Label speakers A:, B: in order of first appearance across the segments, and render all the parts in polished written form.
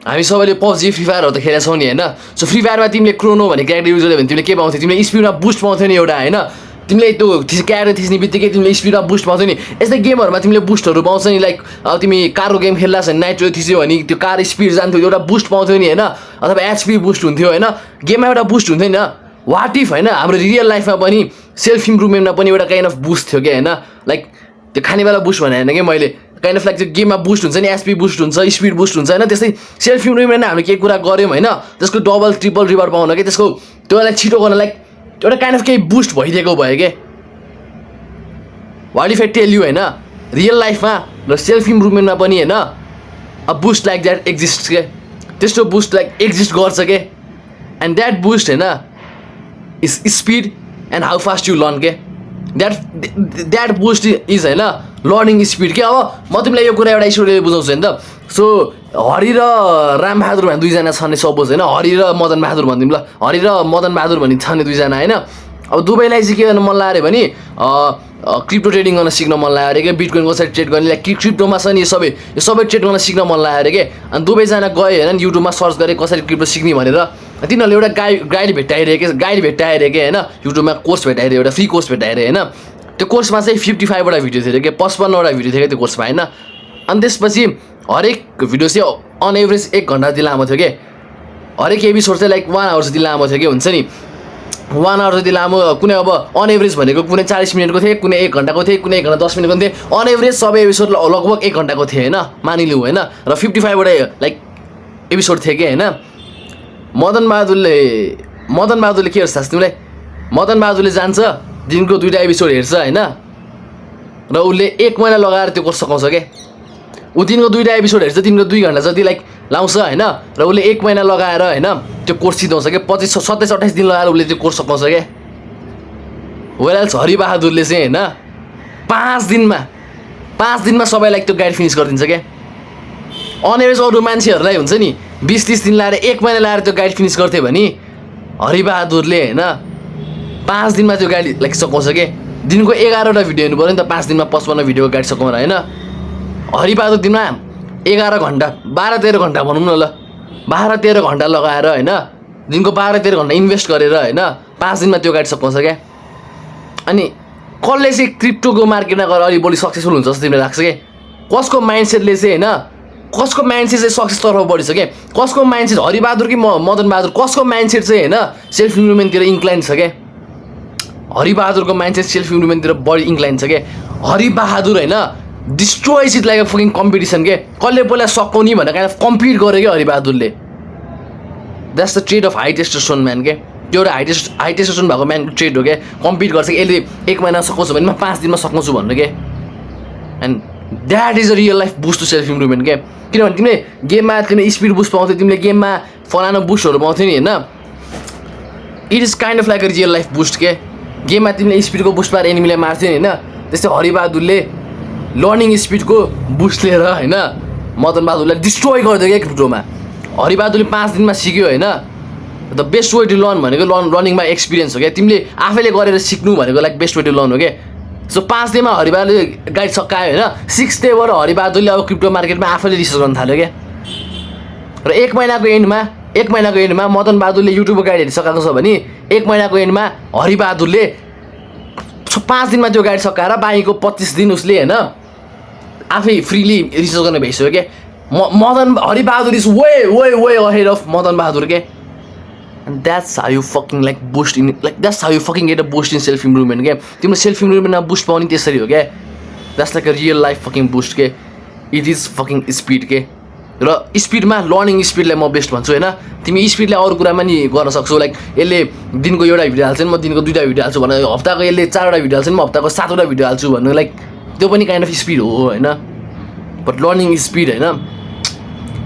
A: हामी सबैले PUBG free फायरहरू त खेलेको छौँ नि होइन सो फ्री फायरमा तिमीले क्रोनो भन्ने क्यारेक्टर युज गर्यो भने तिमीले के पाउँथ्यौ तिमीले स्पिडमा बुस्ट पाउँथ्यौ नि एउटा होइन तिमीले त्यो क्यारेक्टर थिच्ने बित्तिकै तिमीले स्पिडमा बुस्ट पाउँथ्यौ नि यस्तै गेमहरूमा तिमीले बुस्टहरू पाउँछ नि लाइक अब तिमी कारको गेम खेल्दा छ नाइट्रो थिच्यो भने त्यो कार स्पिड जान्थ्यो एउटा बुस्ट पाउँथ्यौ नि होइन अथवा एचपी बुस्ट हुन्थ्यो होइन गेममा एउटा बुस्ट हुन्थ्यो नि वाट इफ होइन हाम्रो रियल लाइफमा पनि सेल्फ इम्प्रुभमेन्टमा पनि एउटा काइन्ड अफ बुस्ट थियो क्या होइन लाइक त्यो खानेवाला बुस्ट भने होइन कि मैले काइन्ड अफ लाइक त्यो गेममा बुस्ट हुन्छ नि एचपी बुस्ट हुन्छ स्पिड बुस्ट हुन्छ होइन त्यस्तै सेल्फ इम्प्रुभमेन्ट हामीले केही कुरा गऱ्यौँ होइन त्यसको डबल ट्रिपल रिवार्ड पाउन कि त्यसको त्योलाई छिटो गर्न लाइक एउटा काइन्ड अफ केही बुस्ट भइदिएको भयो क्या what if I tell you होइन रियल लाइफमा र सेल्फ इम्प्रुभमेन्टमा पनि होइन a boost like that exist के त्यस्तो बुस्ट लाइक एक्जिस्ट गर्छ के एन्ड द्याट बुस्ट होइन is speed and how fast you learn के द्याट बुस्ट इज होइन लर्निङ स्पिड के अब म तिमीलाई यो कुरा एउटा स्टोरीले बुझाउँछु नि त सो हरि र रामबहादुर भन्ने दुईजना छन् नि सपोज होइन हरि र मदन बहादुर भनिदिउँ ल हरि र मदन बहादुर भन्ने छन् नि दुईजना होइन अब दुवैलाई चाहिँ के गर्न मन लाग्यो भने क्रिप्टो ट्रेडिङ गर्न सिक्न मन लाग्यो अरे क्या बिटकोइन कसरी ट्रेड गर्ने लाइक क्रिप्टोमा छ नि यो सबै ट्रेड गर्न सिक्न मन लाग्यो अरे के अनि दुवैजना गयो होइन युट्युबमा सर्च गरेँ कसरी क्रिप्टो सिक्ने भनेर तिनीहरूले एउटा गाइड भेट्टाएर के होइन युट्युबमा कोर्स भेटाइरहे एउटा फ्री कोर्स भेटाइरहे होइन त्यो कोर्समा चाहिँ 55वटा भिडियो थियो अरे के 55वटा भिडियो थियो क्या त्यो कोर्समा होइन अनि त्यसपछि हरेक भिडियो चाहिँ अन एभरेज 1 घन्टा जति लामो थियो कि हरेक एपिसोड चाहिँ लाइक 1 आवर जति लामो थियो कि हुन्छ नि 1 आवर जति लामो कुनै अब अन एभरेज भनेको कुनै 40 मिनटको थिए कुनै 1 घन्टाको थिए कुनै 1 घन्टा 10 मिनटको थिए अन एभरेज सबै एपिसोड लगभग 1 घन्टाको थिए होइन मानिलिउँ होइन र 55वटा लाइक एपिसोड थियो कि होइन मदन बहादुरले के हेर्छ तिमीलाई मदन बहादुरले जान्छ दिनको 2टा एपिसोड हेर्छ होइन र उसले 1 महिना लगाएर त्यो कोर्स सकाउँछ क्या ऊ दिनको 2टा एपिसोड हेर्छ दिनको 2 घन्टा जति लाइक लाउँछ होइन र उसले 1 महिना लगाएर होइन त्यो कोर्स सिकाउँछ क्या 27-28 दिन लगाएर उसले त्यो कोर्स सकाउँछ क्या वेलाल्स हरि बहादुरले चाहिँ होइन 5 दिनमा सबैलाई त्यो गाइड फिनिस गरिदिन्छ क्या अन एभरेज अरू मान्छेहरूलाई हुन्छ नि 20-30 दिन लगाएर 1 महिना लगाएर त्यो गाइड फिनिस गर्थ्यो भने हरि बहादुरले होइन 5 दिनमा त्यो गाइड लाइक सकाउँछ क्या दिनको 11वटा भिडियो हेर्नु पऱ्यो नि त 5 दिनमा 55 भिडियोको गाइड सकाउन होइन हरिबहादुर दिनमा 11 घन्टा 12-13 घन्टा भनौँ न ल 12-13 घन्टा लगाएर होइन दिनको 12-13 घन्टा इन्भेस्ट गरेर होइन 5 दिनमा त्यो गाइड सकाउँछ क्या अनि कसले चाहिँ क्रिप्टोको मार्केटमा गएर अलि बढी सक्सेसफुल हुन्छ जस्तो तिमीलाई लाग्छ क्या कसको माइन्डसेटले चाहिँ होइन कसको माइन्डसेट चाहिँ सक्सेसतर्फ बढी छ क्या कसको माइन्डसेट हरिबहादुर कि मदन बहादुर कसको माइन्डसेट चाहिँ होइन सेल्फ इम्प्रुभमेन्टतिर इन्क्लाइन छ क्या हरिबहादुरको माइन्डसेट सेल्फ इम्प्रुभमेन्टतिर बढी इन्क्लाइन छ क्या हरिबहादुर होइन destroys it like a fucking competition के कसले पहिला सकाउने भनेर काइन्ड अफ कम्पिट गर्यो क्या हरिबहादुरले that's the trade of high testosterone man के त्यो एउटा हाई टेस्टोस्टेरोन भएको म्यानको ट्रेड हो क्या कम्पिट गर्छ कि यसले 1 महिना सकाउँछु भने म 5 दिनमा सकाउँछु भन्नु के and that is a real life boost to self improvement के किनभने तिमीले गेममा तिमीले स्पिड बुस्ट पाउँथ्यौ तिमीले गेममा फलाना बुस्टहरू पाउँथ्यौ नि होइन it is kind of like a real life boost के गेममा तिमीले स्पिडको बुस्ट पाएर एनिमीलाई मार्थ्यौ नि होइन त्यस्तै हरिबहादुरले लर्निङ स्पिडको बुस्ट लिएर होइन मदन बहादुरलाई डिस्ट्रोय गरिदियो क्या क्रिप्टोमा हरिबहादुरले 5 दिनमा सिक्यो होइन the best way to learn भनेको रनिङमा एक्सपिरियन्स हो क्या तिमीले आफैले गरेर सिक्नु भनेको like best way to learn हो क्या सो 5 दिनमा हरिबहादुरले गाइड सकायो होइन 6th डेबाट हरिबहादुरले अब क्रिप्टो मार्केटमा आफैले रिसर्च गर्न थाल्यो क्या र 1 महिनाको एन्डमा मदन बहादुरले युट्युबको गाइडहरू सकाएको छ भने 1 महिनाको एन्डमा हरिबहादुरले 5 दिनमा त्यो गाइड सकाएर बाँकीको 25 दिन उसले होइन आफै फ्रीली रिसर्च गर्न भइसक्यो क्या Haribahadur is way ahead of Madan Bahadur के and that's how you fucking like boost in like that's how you fucking get a boost in self improvement क्या तिम्रो सेल्फ इम्प्रुभमेन्टमा बुस्ट पाउने त्यसरी हो क्या that's like a real life fucking boost के it is fucking speed के र स्पिडमा लर्निङ स्पिडलाई म बेस्ट भन्छु होइन तिमी स्पिडलाई अरू कुरामा नि गर्न सक्छौ लाइक यसले दिनको एउटा भिडियो हाल्छ म दिनको 2टा भिडियो हाल्छु भने हप्ताको यसले 4वटा भिडियो हाल्छ म हप्ताको 7वटा भिडियो हाल्छु भन्नु लाइक त्यो पनि काइन्ड अफ स्पिड हो होइन बट लर्निङ स्पिड होइन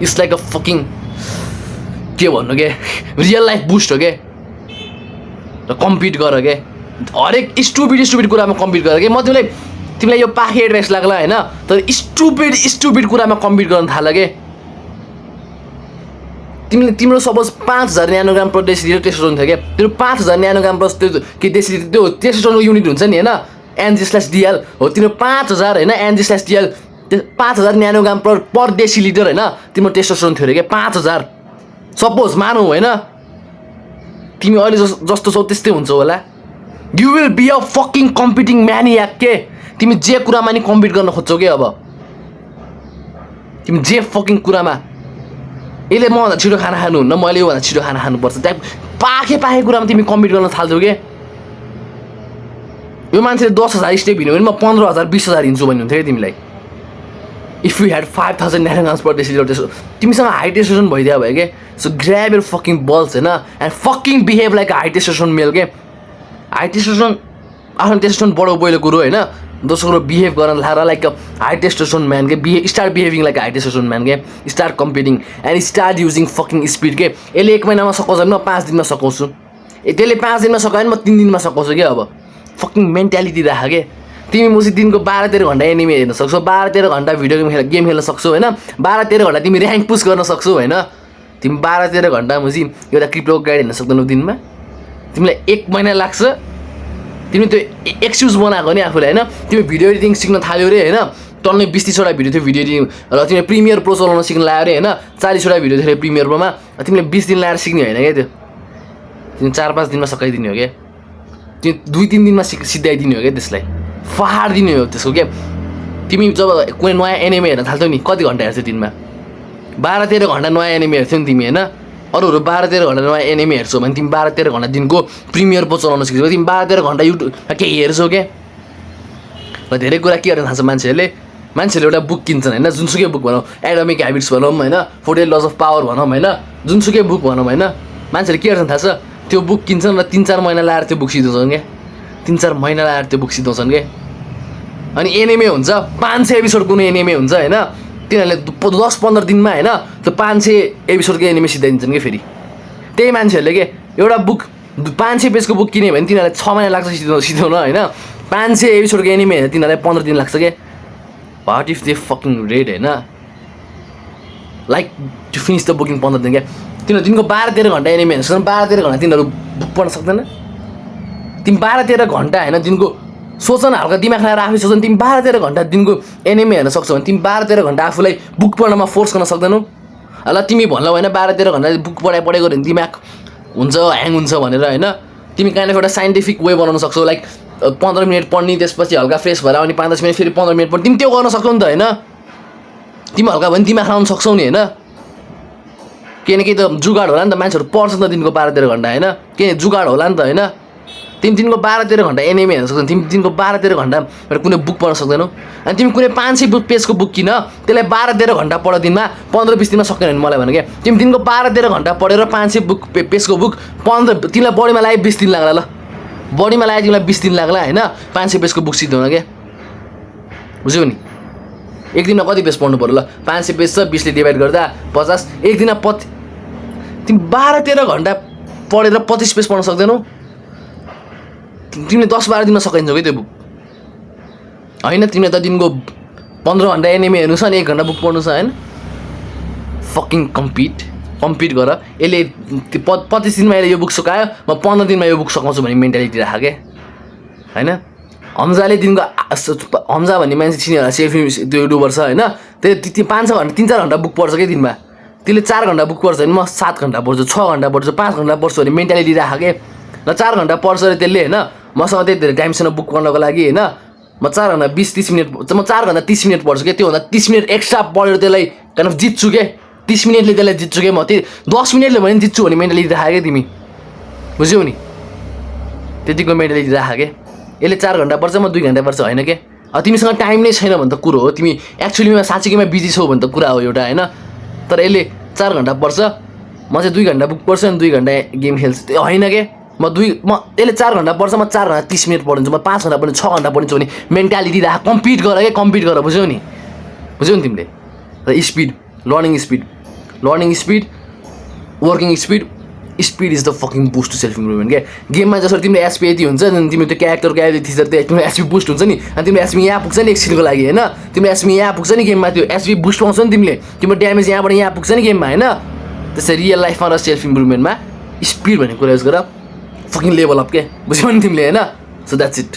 A: इट्स लाइक अ फकिङ के भन्नु के रियल लाइफ बुस्ट हो के र कम्पिट गर के हरेक स्टुपिड कुरामा कम्पिट गर के म तिमीलाई यो पाखे एडभाइस लाग्ला होइन तर स्टुपिड कुरामा कम्पिट गर्न थाल के तिम्रो सपोज 5000 न्यानोग्राम पर डेसिलिटर टेस्टोस्टेरोन थियो क्या त्यो 5000 न्यानोग्राम पर त्यो डेसिलिटर त्यो टेस्टोस्टेरोनको युनिट हुन्छ नि होइन NG/DL हो तिम्रो 5000 होइन NG/DL 5000 न्यानोग्राम पर डेसिलिटर होइन तिम्रो टेस्टोस्टेरोन थियो अरे के 5000 सपोज मानौ होइन तिमी अहिले जस्तो छौ त्यस्तै हुन्छ होला you will be a fucking competing maniac के तिमी जे कुरामा नि कम्पिट गर्न खोज्छौ के अब तिमी जे फकिङ कुरामा यसले मभन्दा छिटो खाना खानुहुन्न मैले योभन्दा छिटो खाना खानुपर्छ त्यहाँ पाखे कुरामा तिमी कम्पिट गर्न थाल्छौ के यो मान्छेले 10,000 स्टेप हिँड्यो भने म 15,000 20,000 हिँड्छु भन्ने हुन्थ्यो क्या तिमीलाई if you had 5,000 nanograms per decilitre त्यसो तिमीसँग हाई टेस्टोस्टेरोन भइदियो भयो के so grab your fucking balls होइन and fucking behave like high testosterone male के हाई टेस्टोस्टेरोन आफ्नो टेस्टोस्टेरोन बढाउ पहिलो कुरो होइन दोस्रो कुरो बिहेभ गर्न थालेर लाइक हाई टेस्टोस्टेरोन म्यान के start behaving like high testosterone man के start competing and start using fucking speed के यसले 1 महिनामा सकाउँछ भने म 5 दिनमा सकाउँछु त्यसले 5 दिनमा सकायो भने म 3 दिनमा सकाउँछु क्या अब फकिङ मेन्टालिटी राख के तिमी मुसी दिनको 12-13 घन्टा एनिमे हेर्न सक्छौ 12-13 घन्टा भिडियो गेम खेल्न सक्छौ होइन 12-13 घन्टा तिमी ऱ्याङ्क पुस गर्न सक्छौ होइन तिमी 12-13 घन्टा मुसी एउटा क्रिप्टो गाइड हेर्न सक्दैनौ दिनमा तिमीलाई 1 महिना लाग्छ तिमी त्यो एक्सक्युज बनाएको नि आफूले होइन तिमी भिडियो एडिटिङ सिक्न थाल्यो रे होइन टन्नै 20-30वटा भिडियो थियो भिडियो एडिटिङ र तिमीले प्रिमियर प्रो चलाउन सिक्न लाग्यो रे होइन 40वटा भिडियो थियो प्रिमियर प्रोमा तिमीले 20 दिन लगाएर सिक्ने होइन क्या त्यो तिमी 4-5 दिनमा सकाइदिने हो क्या तिमी 2-3 दिनमा सिद्धाइदिने हो क्या त्यसलाई फाडिदिने हो त्यसको क्या तिमी जब कुनै नयाँ एनिमे हेर्न थाल्छौ नि कति घन्टा हेर्छौ दिनमा 12-13 घन्टा नयाँ एनिमे हेर्छौ नि तिमी होइन अरूहरू 12-13 घन्टा नयाँ एनिमे हेर्छौ भने तिमी 12-13 घन्टा दिनको प्रिमियर प्रो चलाउन सिक्छौ तिमी 12-13 घन्टा युट्युबमा के हेर्छौ क्या र धेरै कुरा के गर्न थाल्छ मान्छेहरूले एउटा बुक किन्छन् होइन जुनसुकै बुक भनौँ एडमिक ह्याबिट्स भनौँ होइन 48 लज अफ पावर भनौँ होइन जुनसुकै बुक भनौँ होइन मान्छेहरूले के गर्न थाल्छ त्यो बुक किन्छन् र 3-4 महिना लगाएर त्यो बुक सिधाउँछन् क्या 3-4 महिना लगाएर त्यो बुक सिधाउँछन् क्या अनि एनिमे हुन्छ 500 एपिसोड कुनै एनिमे हुन्छ होइन तिनीहरूले 10-15 दिनमा होइन त्यो 500 एपिसोडको एनिमे सिधाइदिन्छन् कि फेरि त्यही मान्छेहरूले के एउटा बुक 500 पेजको बुक किन्यो भने तिनीहरूलाई 6 महिना लाग्छ सिधाउन होइन 500 एपिसोडको एनिमे हेर्दा तिनीहरूलाई 15 दिन लाग्छ क्या what if they fucking read होइन like to finish the booking 15 दिन क्या तिनीहरू दिनको 12-13 घन्टा एनिमे हेर्छ 12-13 घन्टा तिनीहरू बुक पढ्न सक्दैन तिमी 12-13 घन्टा होइन दिनको सोच न हल्का दिमाग लगाएर आफै सोच न तिमी 12-13 घन्टा दिनको एनिमे हेर्न सक्छौ भने तिमी 12-13 घन्टा आफूलाई बुक पढ्नमा फोर्स गर्न सक्दैनौ ल तिमी भन्लौ होइन 12-13 घन्टा बुक पढेको भने दिमाग हुन्छ ह्याङ हुन्छ भनेर होइन तिमी काइन्ड अफ एउटा साइन्टिफिक वे बनाउन सक्छौ लाइक 15 मिनट पढ्ने त्यसपछि हल्का फ्रेस भएर आउने 5-10 मिनट फेरि 15 मिनट पढ्ने तिमी त्यो गर्न सक्छौ नि त होइन तिमी हल्का भने दिमाग लगाउन सक्छौ नि होइन केही न केही त जुगाड होला नि त मान्छेहरू पढ्छ नि त दिनको 12-13 घन्टा होइन के जुगाड होला नि त होइन तिमी दिनको 12-13 घन्टा एनिमे हेर्न सक्छौ तिमी दिनको 12-13 घन्टा कुनै बुक पढ्न सक्दैनौ अनि तिमी कुनै 500 पेजको बुक किन त्यसलाई 12-13 घन्टा पढ दिनमा 15-20 दिनमा सक्दैन भने मलाई भन क्या तिमी दिनको 12-13 घन्टा पढेर 500 पेजको बुक 15 तिमीलाई बढीमा लाग्यो 20 दिन लाग्ला ल बढीमा लाग्यो तिमीलाई 20 दिन लाग्ला होइन 500 पेजको बुक सिधाउन क्या बुझ्यौ नि एक दिनमा कति पेज पढ्नु पर्यो ल 500 पेज छ 20 ले डिभाइड गर्दा 50 एक दिनमा तिमी 12-13 घन्टा पढेर 25 पेज पढ्न सक्दैनौ तिमीले 10-12 दिनमा सकिन्छौ कि त्यो बुक होइन तिमीले त दिनको 15 घन्टा एनिमे हेर्नु छ अनि 1 घन्टा बुक पढ्नु छ होइन फकिङ कम्पिट गर यसले 25 दिनमा यसले यो बुक सकायो म 15 दिनमा यो बुक सकाउँछु भन्ने मेन्टालिटी राख के होइन हमजाले दिनको हमजा भन्ने मान्छे चिन्यो होला सेल्फ त्यो युट्युबर छ होइन त्यो 5-6 घन्टा 3-4 घन्टा बुक पढ्छ कि दिनमा त्यसले 4 घन्टा बुक पढ्छ भने म 7 घन्टा पढ्छु 6 घन्टा पढ्छु 5 घन्टा पढ्छु भन्ने मेन्टालिटी राख के ल 4 घन्टा पढ्छ अरे त्यसले होइन मसँग त्यति धेरै टाइमसँग बुक पढ्नको लागि होइन म 4 घन्टा 20-30 मिनट म 4 घन्टा 30 मिनट पढ्छु क्या त्योभन्दा 30 मिनट एक्स्ट्रा पढेर त्यसलाई काइन्ड अफ जित्छु क्या 30 मिनटले त्यसलाई जित्छु क्या म त्यही 10 मिनटले भने जित्छु भन्ने मेन्टालिटी राख क्या तिमी बुझ्यौ नि त्यतिको मेन्टालिटी राख के यसले 4 घन्टा पढ्छ म 2 घन्टा पढ्छु होइन के तिमीसँग टाइम नै छैन भने त कुरो हो तिमी एक्चुअलीमा साँच्चैमा बिजी छौ भने त कुरा हो एउटा होइन तर यसले 4 घन्टा पढ्छ म चाहिँ 2 घन्टा बुक पढ्छु अनि 2 घन्टा गेम खेल्छु त्यो होइन के यसले 4 घन्टा पढ्छ म 4 घन्टा 30 मिनट पढ्छु म 5 घन्टा पढ्छु 6 घन्टा पढ्छु भने मेन्टालिटी राख कम्पिट गर के कम्पिट गर बुझ्यौ नि तिमीले र speed learning speed working speed is the fucking boost to self improvement क्या गेममा जसरी तिमीले एसपी यति हुन्छ अनि तिम्रो त्यो क्यारेक्टरको एबिलिटी थिचर त्यो तिम्रो एसपी बुस्ट हुन्छ नि अनि तिम्रो एसपी यहाँ पुग्छ नि एकछिनको लागि होइन तिम्रो एसपी यहाँ पुग्छ नि गेममा त्यो एसपी बुस्ट पाउँछ नि तिमीले तिम्रो ड्यामेज यहाँबाट यहाँ पुग्छ नि गेममा होइन त्यसरी रियल लाइफमा र सेल्फ इम्प्रुभमेन्टमा स्पिड भन्ने कुरा युज गर फकिङ लेभल अप के बुझ्यौ नि तिमीले होइन सो द्याट्स इट